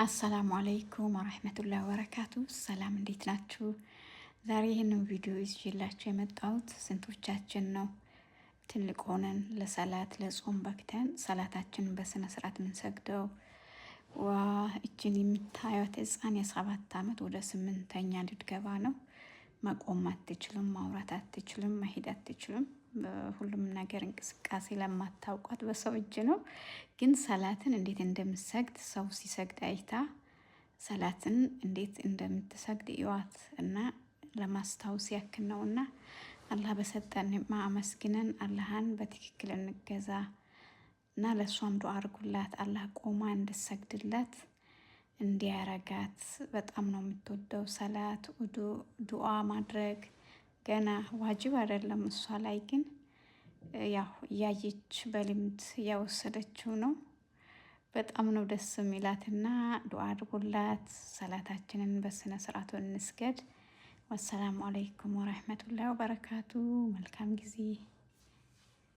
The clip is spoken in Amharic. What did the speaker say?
አሰላሙ አለይኩም ወራህመቱላሂ ወበረካቱ። ሰላም እንዴት ናችሁ? ዛሬ ይህንን ቪዲዮ ይዤላችሁ የመጣሁት ስንቶቻችን ነው ትልቅ ሆነን ለሰላት ለጾም በክተን ሰላታችንን በስነ ስርዓት የምንሰግደው? ዋ እችን የምታዩት ህፃን የ7 ዓመት ወደ 8ኛ ልትገባ ነው። መቆም አትችልም፣ ማውራት አትችልም፣ መሄድ አትችልም። ሁሉም ነገር እንቅስቃሴ ለማታውቋት በሰው እጅ ነው። ግን ሰላትን እንዴት እንደምትሰግድ ሰው ሲሰግድ አይታ ሰላትን እንዴት እንደምትሰግድ ይዋት እና ለማስታወስ ያክል ነው። እና አላህ በሰጠን ማመስግነን አላህን በትክክል እንገዛ እና ለእሷም ዱዓ አድርጉላት። አላህ ቆማ እንድሰግድለት እንዲያረጋት። በጣም ነው የምትወደው ሰላት ዱዓ ማድረግ ገና ዋጅብ አይደለም እሷ ላይ ግን ያው እያየች በልምድ እያወሰደችው ነው። በጣም ነው ደስ የሚላትና ዱዓ አድርጉላት። ሰላታችንን በስነ ስርዓቱ እንስገድ። ወሰላሙ አለይኩም ወረህመቱላሂ ወበረካቱ። መልካም ጊዜ